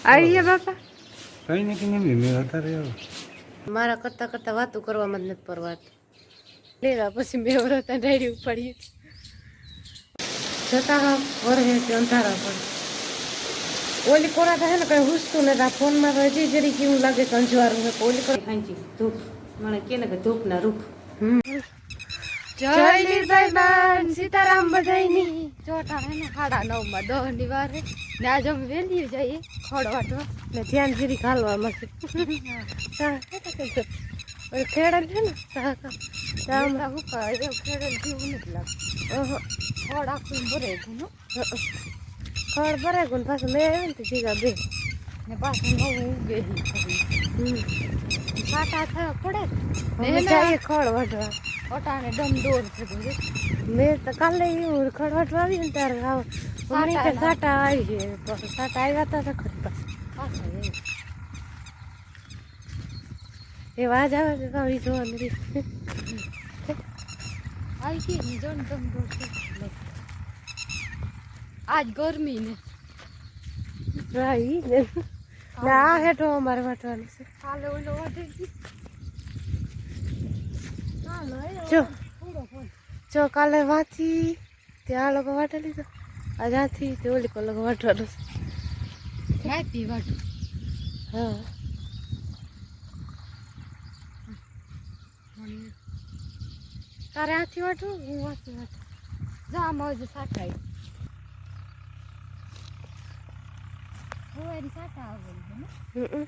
આવીએ બાપા કઈ ને કઈ મેં અત્યારે મારા કરતા કરતા વાતો કરવામાં જ નથી પરવાતી લેવા પછી મેં વ્રતા ડાયરી ઉપાડી છતાં વરહે કે અંધારા પડે ઓલી કોરા થાય ને કઈ હુસતું ને આ ફોનમાં તો હજી જરી કેવું લાગે કે અંજવારું છે ઓલી કરી ખાંચી ધૂપ મને કે ને કે ધૂપ ના રૂપ જય લીરભાઈ બાન સીતારામ બધાયની ચોટા હે ને 9:30 10 ની વાર ને આજ અમે વેલી જઈએ ખોડવાટવા ને ધ્યાન જીરી ખાલવા મસ્ત ખેડલ છે ને સાકા હું કહે ખેડલ જેવું નથી લાગતું ખોડ આખું ભરે ગયું ખડ ભરે ગયું પાછું મેં આવ્યું ને જીગા બે ને પાછું નવું ઉગે સાટા થયા પડે ને જઈએ ખડ વાટવા ઓટાને ડમ દોર છે મેં તો કાલે એવું ખડ વાટવા આવી ને ત્યારે સાટા આવી છે સાટા આવ્યા હતા ખરી પાછા એ વાજ આવે છે કાવી જોવાની રીત આવી ગઈ ને જોન ડમ દોર છે આજ ગરમી ને રાઈ ને ના હેઠો અમારે વાટવાનું છે કાલે ઓલો વાટે જો કાલે વાથી ત્યાં લોકો વાટે લીધો આજ આથી તે ઓલી કો લોકો વાટવાનું છે હેપી વાટું હા તારે આથી વાટું હું વાથી વાટું જા મોજ સાટાઈ હું સાટા આવે ને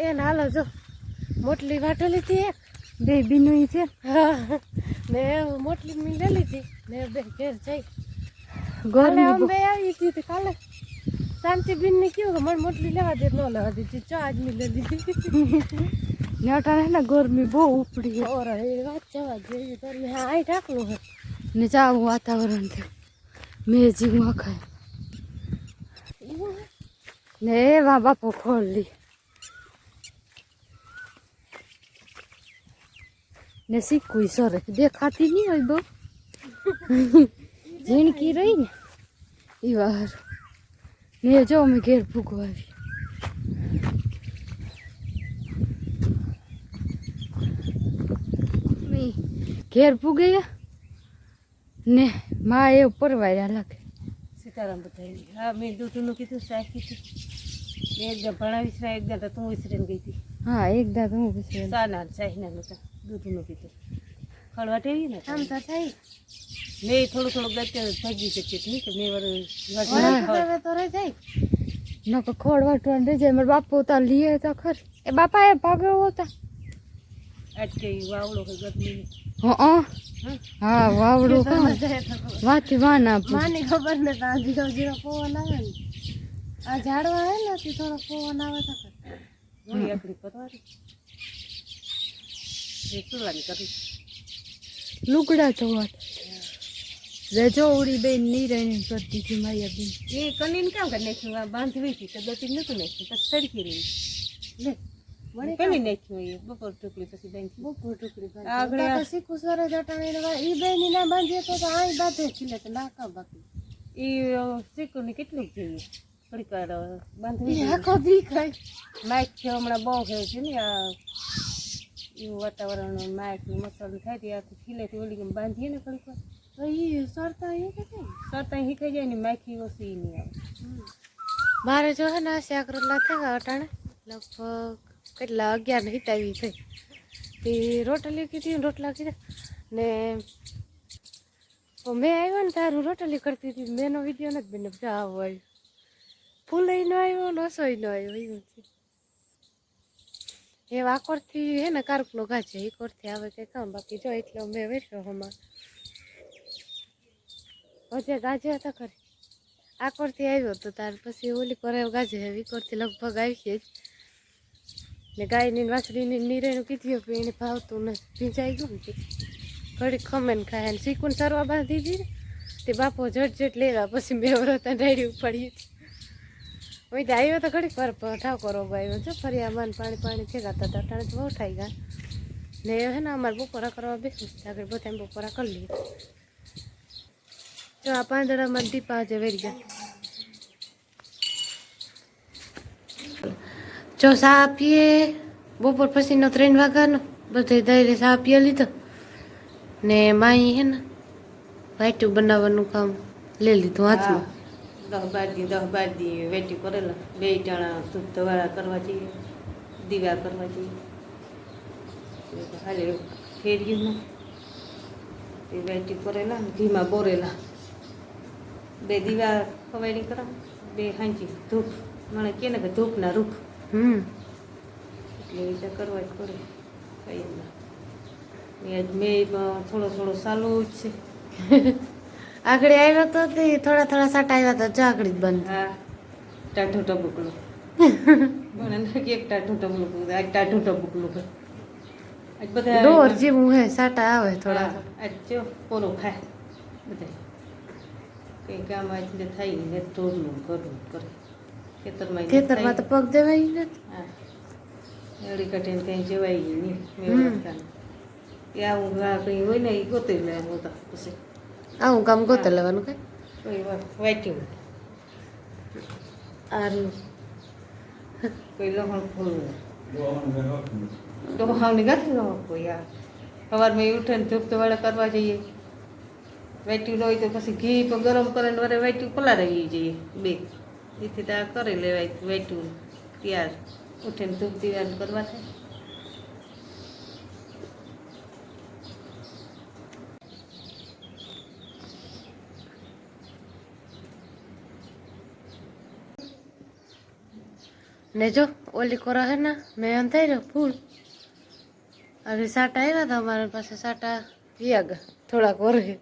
એને હાલો જો મોટલી વાટેલી હતી એક બે બીનું છે હા ને મોટલી મી લઈ લીધી ને બે ઘેર જઈ ગરમી બે આવી હતી કાલે શાંતિ બીન ને કયું કે મને મોટલી લેવા દે ન લેવા દીધી ચા આજ મી લઈ લીધી ને અટાણે ને ગરમી બહુ ઉપડી ઓર એ વાત જવા જેવી ગરમી હા આઈ ઢાકલું હે ને જાવું વાતાવરણ થયું મેં જીવું આખાય ને એવા બાપો ખોલી ને શીખવું સરસ દેખાતી નહીં હોય બહુ ઝીણકી રહી ને એ વાર ને જો અમે ઘેર ભૂગવા આવી ઘેર ભૂગે ને માં એ પરવાર્યા લાગે સીતારામ બધાય હા મેં દૂધનું કીધું શાક કીધું એકદમ ભણાવીશ ને એકદમ તો તું વિસરીને ગઈ હતી હા એકદમ હું વિસરી સાના ચાહીના નતા દૂધનું કીધું ખળવા ટેવી ને આમ તો થાય મેં થોડું થોડું ગત્ય ભાગી શકીએ નહીં કે મેં તો રહી જાય ન તો ખોળ વાટવાનું રહી જાય મારા બાપુ તો લીએ તો ખર એ બાપા એ ભાગ્યો હોતા અટકે વાવડો કે ગરમી હા વાવડો વાથી વાના માની ખબર ને તો જીરો જીરો પવન આવે ને આ ઝાડવા હે ને તે થોડો પવન આવે તો એકડી પરવારી એ ચૂલાની કરી લુગડા ધોવા રજો ઉડી બેન નિરાણી કરતી હતી માયાબેન. એ કનીને કામ કરી નાખ્યું આ બાંધવી હતી તો દોતી નહોતું નાખ્યું પછી સડકી રહી લે મને કની નાખ્યું એ બપોર ટુકડી પછી બાંધી બપોર ટુકડી આગળ બાંધી શીખું સર જટાણે ઈ બેન ના બાંધીએ તો આ બાંધે ખીલે તો નાકા બાકી એ શીખુને કેટલું જોઈએ થોડીક વાર બાંધવી આખો દી ખાય માઇક છે હમણાં બહુ ખાય છે ને આ એવું વાતાવરણ માઇક ને મસાલો થાય તે આખું ખીલેથી ઓલી ગમ બાંધીએ ને થોડીક વાર તો ઈ સરતા એ કે સરતા શીખાઈ જાય ને માખી ઓછી નહીં આવે મારે જો હે ને શાક રોટલા થયા અટાણે લગભગ કેટલા 11 ને હિતાવી થઈ તે રોટલી કીધી ને રોટલા કીધા ને મેં આવ્યો ને તારું રોટલી કરતી હતી મેનો વિડીયો નથી બેને બધા આવો આવ્યો ફૂલઈ ન આવ્યો ને રસોઈ ન આવ્યો એવું છે એ વાકોરથી હે ને કારકનો ઘા છે એ કોરથી આવે કે કામ બાકી જો એટલે મેં વેઠ્યો હમણાં હજે ગાજે હતા ખરે આકોરથી આવ્યો તો તાર પછી ઓલી કરે ગાજે વિકોરથી લગભગ આવી છે જ ને ગાયની વાસળીની નીરેનું કીધું પણ એને ભાવતું નથી ભીંજાઈ ગયું ને ઘડી ખમેન ખાય ને શીકુન સરવા બાંધી દીધી તે બાપો ઝટ લેવા પછી મેં વ્રતા ડાયરી ઉપાડી હોય તો આવ્યો તો ઘડીક વાર ઠાકોર આવ્યો છો ફરિયામાં પાણી ફેંકાતા હતા ટાણે તો બહુ થાય ગયા ને હે ને અમારે બપોરા કરવા બેસું આગળ બધા બપોરા કરી લઈએ જો આ પાંદડામાં દીપા આજે વેરી ગયા જો સા પીએ બપોર પછીનો 3 વાગ્યાનો બધે દાયરે સા પીએ લીધો ને માઈ હે ને વાઈટું બનાવવાનું કામ લઈ લીધું હાથમાં 10-12 દી વેટી કરેલા 2 જણા ધૂપ ધવાળા કરવા જઈએ દીવા કરવા જઈએ હાલે ફેર્યું તે વેટી કરેલા ઘીમાં બોરેલા 2 દીવા ખવાડી કરા 2 હાંજી ધૂપ મને કે ને કે ધૂપના રૂપ એટલે એ તો કરવા જ પડે કઈ મેં થોડો ચાલુ જ છે આગળ આવ્યો તો તે થોડા સાટા આવ્યા તો જાગડી જ બંધ હા ટાઢું ટબુકલું મને નાખી એક ટાઢું ટબુકલું આ ટાઢું ટબુકલું આજ બધા ડોર જેવું હે સાટા આવે થોડા આજ જો પોરો ખાય બધા કંઈ કામ આજ ને થાય ને ઢોરનું ઘરનું કરે ખેતરમાં તો પગ દેવાય નથી હા એડી કઠીને કંઈ જવાય નહીં મેં એ આવું કંઈ હોય ને એ ગોતી લે હોતા પછી આવું કામ ગોતે લેવાનું કઈ કોઈ વાટ્યું આરું કોઈ લહણ ફોલવું ડોહાવની ગાથી ન કોઈ આ સવારમાં ઉઠે ને ધૂપ તો વાળા કરવા જઈએ વાટ્યું ન હોય તો પછી ઘી પર ગરમ કરે ને વારે વાટ્યું પલાળવી જઈએ 2 એથી તો આ કરી લેવાય વાટ્યું ત્યાર ઉઠે ને ધૂપ દીવાનું કરવા થાય ને જો ઓલી કોરા હે ને મેં અંધાર્યો ફૂલ હવે સાટા આવ્યા હતા અમારા પાસે સાટા વ્યાગ થોડાક વરગે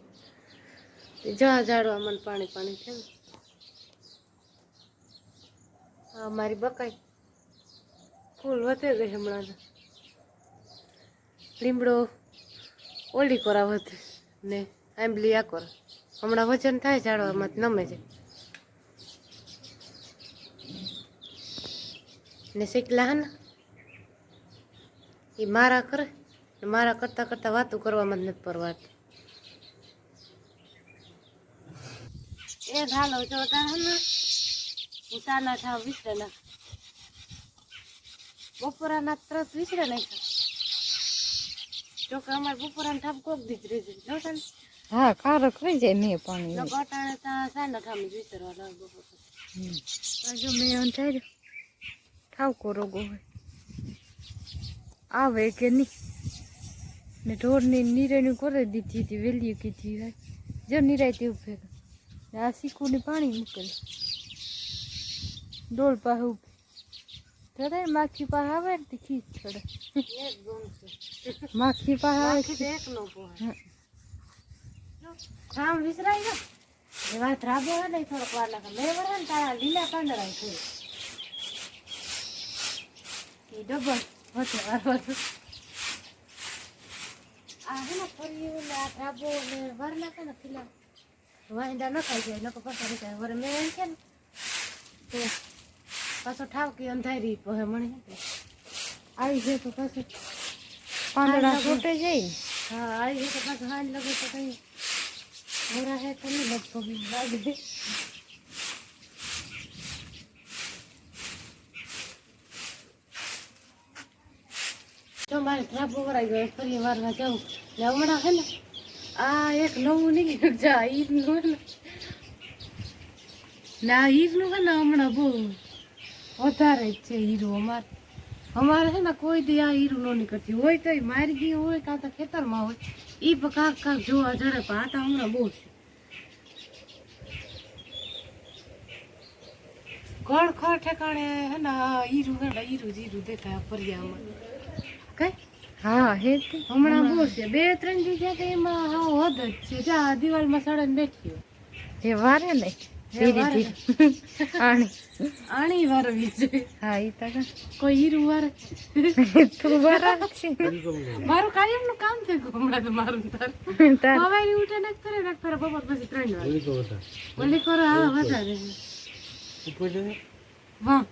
જા ઝાડવા મને પાણી છે ને હા મારી બકાઈ ફૂલ વધે ગઈ હમણાં લીમડો ઓલી કોરા વધે ને આંબલી આ કોરા હમણાં વજન થાય ઝાડવામાં નમે છે ને શીખલા હે ને એ મારા કરે મારા કરતા વાતો કરવામાં જ નથી પરવાડતી એ હાલો જો તારે ને હું તાના થાવ વિસરે ના બપોરાના તરત વિસરે નાખ્યા જોકે અમારે બપોરાના થાપ કોક દીજ રહી જાય જો હા કારક થઈ જાય મેં પાણી ગટાણે ત્યાં સાના થામ વિસરવા લાગે બપોર જો મેં એમ થાય ઠાવકો રોગો હોય આવે કે નહીં ને ઢોરની નીરેણી કરી દીધી હતી વેલી કીધી હોય જો નિરાય તેવું ભેગા આ શીખુની પાણી મૂકેલું ડોલ પાસે ઉભી ચડે માખી પાસે આવે ને તે ખીચ ચડે માખી પાસે આવે ખામ વિસરાઈ ગયો એ વાત રાબો હોય ને થોડોક વાર લાગે મેં વળે ને તારા લીલા પાંદડા થઈ એ ડબલ વધે વાર ફરી એટલે આ ઢાબો ને વાર લાગે ને ખીલા વાંદા ન ખાઈ જાય લોકો પાછા નીકળે વરે મેં એમ કે ને તો પાછો ઠાવકી અંધારી પહે મને આવી જાય તો પાછું પાંદડા છૂટે જાય. હા આવી જાય તો પાછું હાલ લગે તો કઈ મોરા હે તો નહીં લગભગ લાગે. જો મારે ઢાબો વરાઈ ગયો ફરી વારમાં જાઉં ને હમણાં હે ને આ એક નવું નીકળ્યું જા ઈરનું હે ને આ ઈરનું હે ને હમણાં બહુ વધારે જ છે હીરું અમારે છે ને કોઈ દી આ હીરું ન નીકળતી હોય તો મારી ગયું હોય કાં તો ખેતરમાં હોય એ પણ કાંક જોવા જડે પણ આ તો હમણાં બહુ છે. ખડ ખડ ઠેકાણે હે ને આ હીરું હે ને હીરું જીરું દેખાય ફરિયામાં કઈ હા હે તે. હમણાં બહુ છે 2-3 દી થયા તો એમાં હાવ હદ જ છે જા દિવાલમાં સડન બેઠી હોય. એ વારે નહીં હે ધીરે વારે. ધીરે આણી. આણી વારવી છે હા ઈ તો કોઈ હીરું વારે તું બરાબર છે. મારું કાયમનું કામ થઈ ગયું હમણાં તો મારું ને તારું. તાર સવારે ઉઠે ને ફરે બપોર પછી 3 વાગે ઓલી તો હતા. ઓલી કરો હા વધારે છે. ઉપર જઈને? વાહ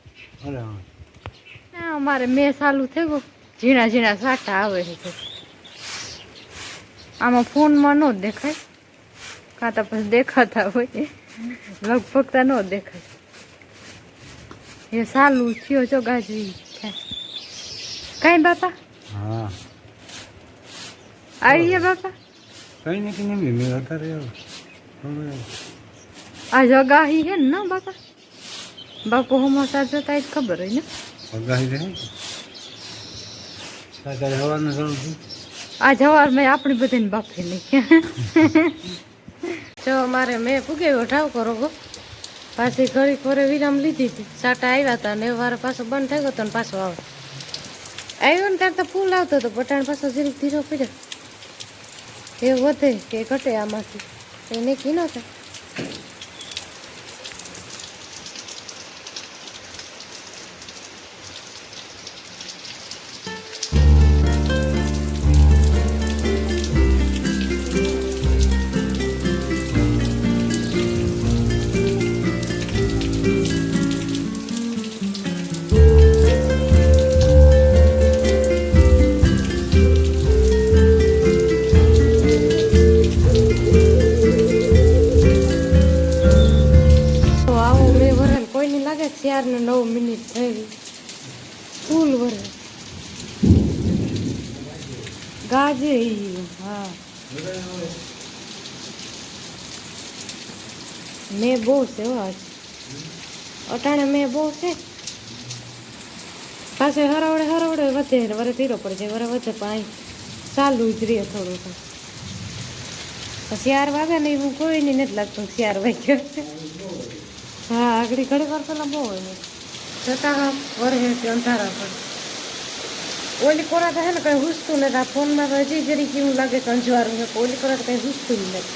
અરે હા. અમારે મેં ચાલુ થઈ ગયું ઝીણા ઝીણા સાટા આવે છે. આમાં ફોનમાં ન દેખાય કાં તો પછી દેખાતા હોય લગભગ તો ન દેખાય. એ ચાલુ થયો છો ગાજવી કાંઈ બાપા હા. આવી ગયા બાપા. કઈ ને કઈ નહીં મેં હતા રહ્યો. હવે આ જગાહી હે ને ના બાપા બાપુ હમાસા જતા જ ખબર હોય ને. અગાહી રહે. કાલે હવારનું ઘણું થયું. આ જવાર મેં આપણી બધાને બાપે નહીં. જો મારે મેં પૂગ્યો ઠાવ કરો ગો પાછી ઘડી કોરે વિરામ લીધી હતી સાટા આવ્યા હતા ને વારે પાછો બંધ થઈ ગયો હતો ને પાછો આવે આવ્યો ને ત્યારે તો ફૂલ આવતો હતો પટાણ પાછો જીરીક ધીરો પડ્યો એ વધે કે ઘટે આમાંથી એને કી ન થાય. તો આવો મેં વરણ કોઈની લાગે 4 ને 9 મિનિટ થઈ ફૂલ વરણ ગાજે ઈ, હા મેં બહુ છે હો આજ અટાણે મેં બહુ છે પાસે હરાવડે વધે ને વરે ધીરો પડે છે વરે વધે પણ અહીં ચાલુ જ રહે થોડું તો 4 વાગે ને હું કોઈની નથી લાગતું 4 વાગ્યા હા આગળ ઘડી વાર પેલા બહુ હોય ને છતાં હા વરહે અંધારા પર ઓલી કોરા તો હે ને કઈ હુસતું નથી આ ફોનમાં તો હજી જરી કેવું લાગે કે અંજવારું છે ઓલી કોરા તો કઈ હુસતું જ નથી.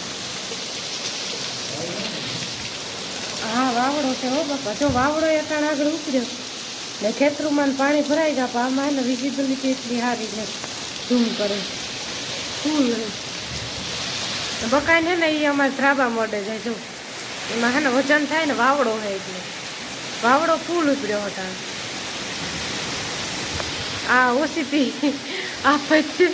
હા વાવડો છે હો બાપા જો વાવડો અટાણ આગળ ઉતર્યો ને ખેતરુમાં પાણી ભરાઈ ગયા પણ આમાં એને વિઝિબિલિટી એટલી સારી ને ઝૂમ કરે ફૂલ બકાઈને ને એ અમારે ધ્રાબા મોડે જાય જો એમાં હે ને વજન થાય ને વાવડો હોય એટલે વાવડો ફૂલ ઉતર્યો હતા આ ઓસીપી આ પછી